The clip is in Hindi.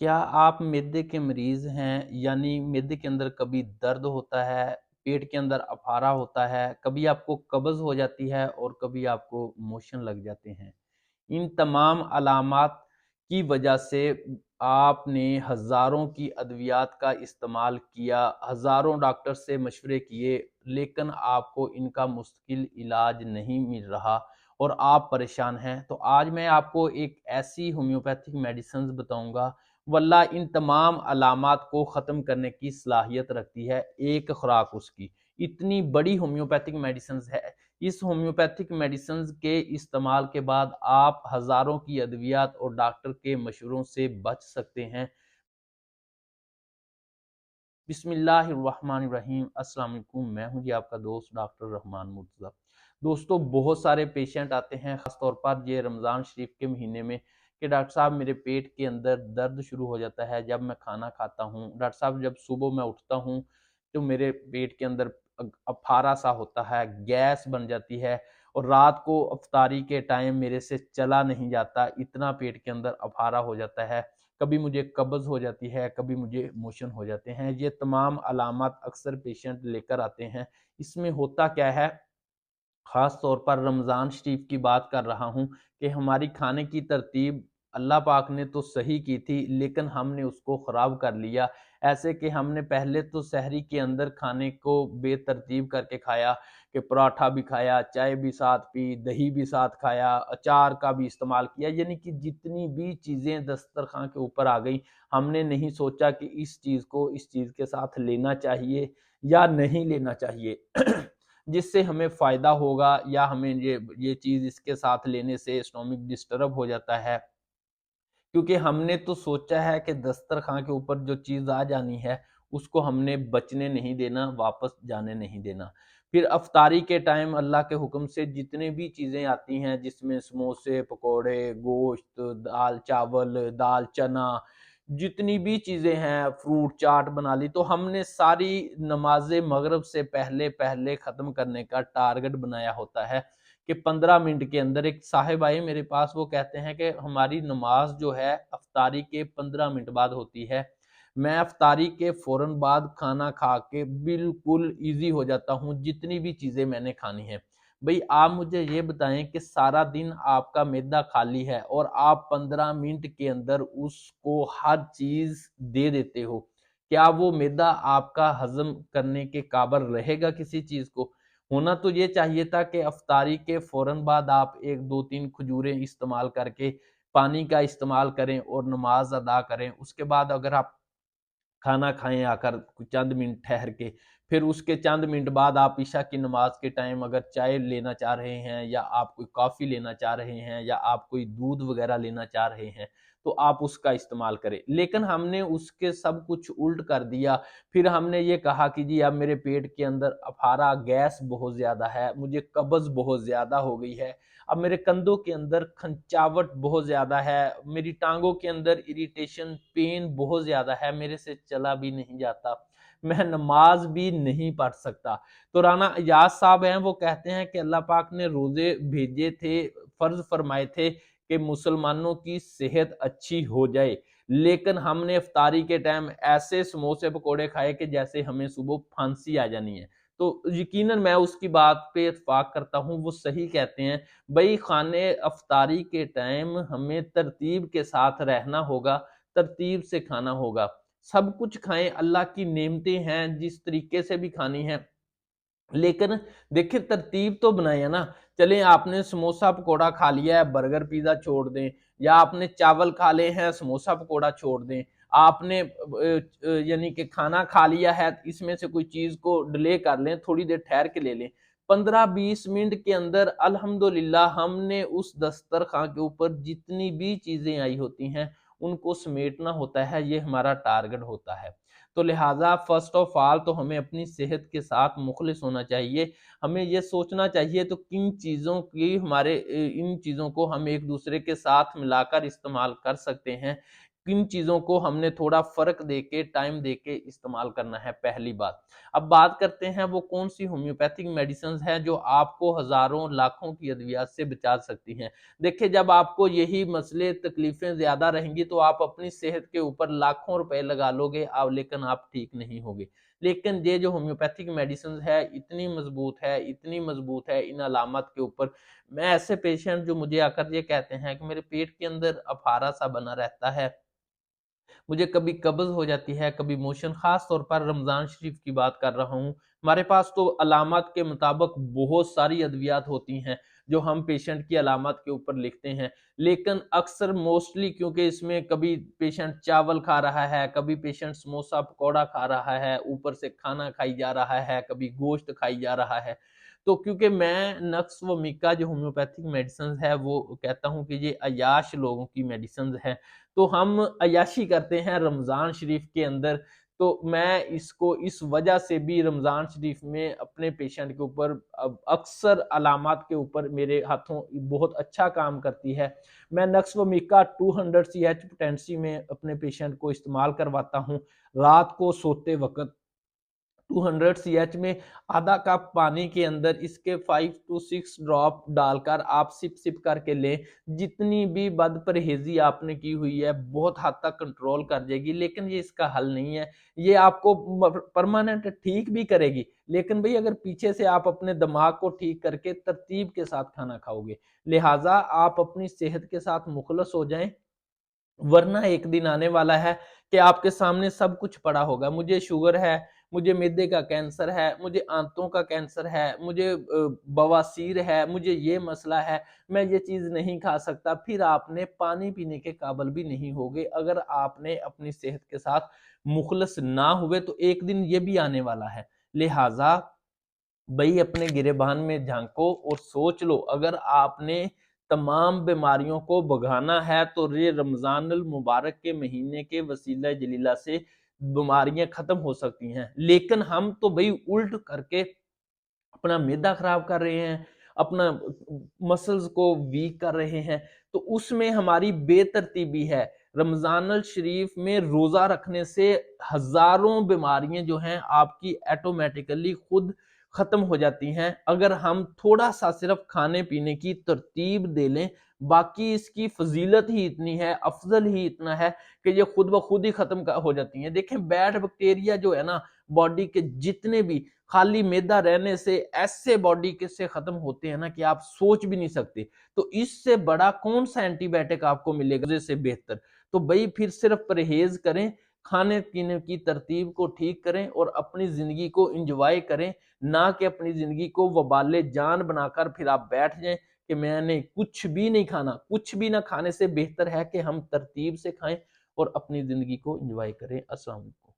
क्या आप मिर्दे के मरीज़ हैं? यानी मिर्दे के अंदर कभी दर्द होता है, पेट के अंदर अफारा होता है, कभी आपको कब्ज़ हो जाती है और कभी आपको मोशन लग जाते हैं। इन तमाम अलामात की वजह से आपने हज़ारों की अद्वियात का इस्तेमाल किया, हज़ारों डॉक्टर से मशवरे किए, लेकिन आपको इनका मुस्तकिल इलाज नहीं मिल रहा और आप परेशान हैं। तो आज मैं आपको एक ऐसी होम्योपैथिक मेडिसिन्स बताऊँगा, वल्लाह इन तमाम अलामात को ख़त्म करने की सलाहियत रखती है, एक खुराक उसकी। इतनी बड़ी होम्योपैथिक मेडिसिन्स है। इस होम्योपैथिक मेडिसिन्स के इस्तेमाल के बाद आप हज़ारों की अद्वियात और डॉक्टर के मशवरों से बच सकते हैं। बिस्मिल्लाहिर्रहमानिर्रहीम अस्सलाम वालेकुम। मैं हूँ जी आपका दोस्त डॉक्टर रहमान मुर्तज़ा। दोस्तों, बहुत सारे पेशेंट आते हैं ख़ास तौर पर ये रमज़ान शरीफ के महीने में कि डॉक्टर साहब मेरे पेट के अंदर दर्द शुरू हो जाता है जब मैं खाना खाता हूँ। डॉक्टर साहब जब सुबह मैं उठता हूँ तो मेरे पेट के अंदर अफारा सा होता है, गैस बन जाती है और रात को इफ्तारी के टाइम मेरे से चला नहीं जाता, इतना पेट के अंदर अफारा हो जाता है। कभी मुझे कब्ज़ हो जाती है, कभी मुझे मोशन हो जाते हैं। ये तमाम अलामत अक्सर पेशेंट लेकर आते हैं। इसमें होता क्या है, ख़ास तौर पर रमज़ान शरीफ की बात कर रहा हूँ कि हमारी खाने की तरतीब अल्लाह पाक ने तो सही की थी, लेकिन हमने उसको ख़राब कर लिया। ऐसे कि हमने पहले तो सहरी के अंदर खाने को बेतरतीब करके खाया कि पराठा भी खाया, चाय भी साथ पी, दही भी साथ खाया, अचार का भी इस्तेमाल किया, यानी कि जितनी भी चीज़ें दस्तरख़्वान के ऊपर आ गई, हमने नहीं सोचा कि इस चीज़ को इस चीज़ के साथ लेना चाहिए या नहीं लेना चाहिए। जिससे हमें फ़ायदा होगा या हमें ये चीज़ इसके साथ लेने से स्टोमक डिस्टर्ब हो जाता है। क्योंकि हमने तो सोचा है कि दस्तरख़्वान के ऊपर जो चीज़ आ जानी है, उसको हमने बचने नहीं देना, वापस जाने नहीं देना। फिर इफ्तारी के टाइम अल्लाह के हुक्म से जितने भी चीज़ें आती हैं, जिसमें समोसे, पकोड़े, गोश्त, दाल चावल, दाल चना, जितनी भी चीज़ें हैं, फ्रूट चाट बना ली, तो हमने सारी नमाज़े मगरिब से पहले-पहले ख़त्म करने का टारगेट बनाया होता है कि 15 मिनट के अंदर। एक साहिब आए मेरे पास, वो कहते हैं कि हमारी नमाज़ जो है इफ्तारी के 15 मिनट बाद होती है। मैं इफ्तारी के फ़ौरन बाद खाना खा के बिल्कुल ईज़ी हो जाता हूँ, जितनी भी चीज़ें मैंने खानी है। भई आप मुझे ये बताएँ कि सारा दिन आपका मैदा खाली है और आप 15 मिनट के अंदर उसको हर चीज़ दे देते हो। क्या वो मैदा आपका हज़म करने के काबिल रहेगा किसी चीज़ को? होना तो ये चाहिए था कि इफ्तारी के फ़ौरन बाद आप 1, 2, 3 खजूरें इस्तेमाल करके पानी का इस्तेमाल करें और नमाज़ अदा करें। उसके बाद अगर आप खाना खाएँ आकर चंद मिनट ठहर के, फिर उसके चंद मिनट बाद आप इशा की नमाज़ के टाइम अगर चाय लेना चाह रहे हैं या आप कोई कॉफ़ी लेना चाह रहे हैं या आप कोई दूध वग़ैरह लेना चाह रहे हैं, तो आप उसका इस्तेमाल करें। लेकिन हमने उसके सब कुछ उल्ट कर दिया। फिर हमने ये कहा कि जी अब मेरे पेट के अंदर अफ़ारा गैस बहुत ज़्यादा है, मुझे कब्ज़ बहुत ज़्यादा हो गई है, अब मेरे कंधों के अंदर खंचावट बहुत ज़्यादा है, मेरी टाँगों के अंदर इरिटेशन, पेन बहुत ज़्यादा है, मेरे से चला भी नहीं जाता, मैं नमाज़ भी नहीं पढ़ सकता। तो राना इजाज़ साहब हैं, वो कहते हैं कि अल्लाह पाक ने रोज़े भेजे थे, फ़र्ज़ फ़रमाए थे कि मुसलमानों की सेहत अच्छी हो जाए, लेकिन हमने इफ्तारी के टाइम ऐसे समोसे पकोड़े खाए कि जैसे हमें सुबह फांसी आ जानी है। तो यकीनन मैं उसकी बात पे इत्फ़ाक करता हूँ, वो सही कहते हैं। भई खाने अफ्तारी के टाइम हमें तरतीब के साथ रहना होगा, तरतीब से खाना होगा। सब कुछ खाएँ, अल्लाह की नेमतें हैं, जिस तरीके से भी खानी है। लेकिन देखिए तरतीब तो बनाए ना, चलें आपने समोसा पकोड़ा खा लिया है, बर्गर पिज़्ज़ा छोड़ दें या आपने चावल खा लिए हैं, समोसा पकोड़ा छोड़ दें। आपने यानी कि खाना खा लिया है, इसमें से कोई चीज़ को डिले कर लें, थोड़ी देर ठहर के ले लें। 15-20 मिनट के अंदर अल्हम्दुलिल्लाह हमने उस दस्तरख़्वान के ऊपर जितनी भी चीज़ें आई होती हैं, उनको समेटना होता है, ये हमारा टारगेट होता है। तो लिहाज़ा फ़र्स्ट ऑफ ऑल तो हमें अपनी सेहत के साथ मुख़लिस होना चाहिए। हमें ये सोचना चाहिए तो किन चीज़ों की इन चीज़ों को हम एक-दूसरे के साथ मिलाकर इस्तेमाल कर सकते हैं। किन चीज़ों को हमने थोड़ा फ़र्क देके, टाइम देके इस्तेमाल करना है, पहली बात। अब बात करते हैं वो कौन-सी होम्योपैथिक मेडिसिन्स हैं जो आपको हज़ारों, लाखों की अद्वियात से बचा सकती हैं। देखिए, जब आपको यही मसले, तकलीफ़ें ज़्यादा रहेंगी तो आप अपनी सेहत के ऊपर लाखों रुपए लगा लोगे लेकिन आप ठीक नहीं होगे। लेकिन ये जो होम्योपैथिक मेडिसिन्स है, इतनी मज़बूत है इन अलामत के ऊपर। मैं ऐसे पेशेंट जो मुझे आकर ये कहते हैं कि मेरे पेट के अंदर अफारा-सा बना रहता है, मुझे कभी कब्ज़ हो जाती है, कभी मोशन, ख़ास तौर पर रमज़ान शरीफ की बात कर रहा हूँ। हमारे पास तो अलामत के मुताबिक बहुत सारी अद्वियात होती हैं, जो हम पेशेंट की अलामत के ऊपर लिखते हैं। लेकिन अक्सर मोस्टली क्योंकि इसमें कभी पेशेंट चावल खा रहा है, कभी पेशेंट समोसा, पकौड़ा खा रहा है, ऊपर से खाना खाई जा रहा है, कभी गोश्त खाई जा रहा है। तो क्योंकि मैं नक्स व मिका जो होम्योपैथिक मेडिसिन्स है, वो कहता हूँ कि ये अय्याश लोगों की मेडिसिन्स हैं। तो हम अय्याशी करते हैं रमज़ान शरीफ के अंदर, तो मैं इसको इस वजह से भी रमज़ान शरीफ में अपने पेशेंट के ऊपर अक्सर अलामत के ऊपर मेरे हाथों बहुत अच्छा काम करती है। मैं नक्स व मीका 200 सीएच पोटेंसी में अपने पेशेंट को इस्तेमाल करवाता हूँ, रात को सोते वक़्त। 200 सीएच में आधा कप पानी के अंदर इसके 5 टू 6 ड्रॉप डालकर आप सिप-सिप करके लें। जितनी भी बदपरहेज़ी आपने की हुई है, बहुत हद तक कंट्रोल कर देगी, लेकिन ये इसका हल नहीं है। ये आपको परमानेंट ठीक भी करेगी, लेकिन भई अगर पीछे से आप अपने दिमाग को ठीक करके तरतीब के साथ खाना खाओगे। लिहाज़ा आप अपनी सेहत के साथ मुख़लस हो जाएँ, वरना एक दिन आने वाला है कि आपके सामने सब कुछ पड़ा होगा। मुझे शुगर है, मुझे मिर्दे का कैंसर है, मुझे आंतों का कैंसर है, मुझे बवासीर है, मुझे ये मसला है, मैं ये चीज़ नहीं खा सकता। फिर आपने पानी पीने के काबिल भी नहीं होगे। अगर आपने अपनी सेहत के साथ मुख़लस ना हुए तो एक दिन ये भी आने वाला है। लिहाज़ा भई अपने गिरेबान में झाँको और सोच लो, अगर आपने तमाम बीमारियों को भगाना है तो ये रमज़ानुल मुबारक के महीने के वसीला जलीला से बीमारियाँ ख़त्म हो सकती हैं। लेकिन हम तो भई उल्ट करके अपना मैदा खराब कर रहे हैं, अपना मसल्स को वीक कर रहे हैं, तो उसमें हमारी बेतरतीबी है। रमज़ानुल शरीफ में रोज़ा रखने से हज़ारों बीमारियाँ जो हैं आपकी ऑटोमैटिकली खुद ख़त्म हो जाती हैं, अगर हम थोड़ा-सा सिर्फ़ खाने-पीने की तरतीब दे लें। बाकी इसकी फ़ज़ीलत ही इतनी है, अफ़ज़ल ही इतना है कि ये खुद ब खुद ही ख़त्म क हो जाती हैं। देखें, बैड बैक्टीरिया जो है ना, बॉडी के जितने भी खाली मैदा रहने से ऐसे बॉडी के से खत्म होते हैं ना कि आप सोच भी नहीं सकते। तो इससे बड़ा कौन सा एंटीबायोटिक आपको मिलेगा से बेहतर। तो भाई फिर सिर्फ परहेज करें, खाने पीने की तरतीब को ठीक करें और अपनी जिंदगी को एंजॉय करें, ना कि अपनी जिंदगी को वबाले जान बनाकर फिर आप बैठ जाएं कि मैंने कुछ भी नहीं खाना। कुछ भी ना खाने से बेहतर है कि हम तरतीब से खाएं और अपनी जिंदगी को एंजॉय करें। अस्सलाम वालेकुम।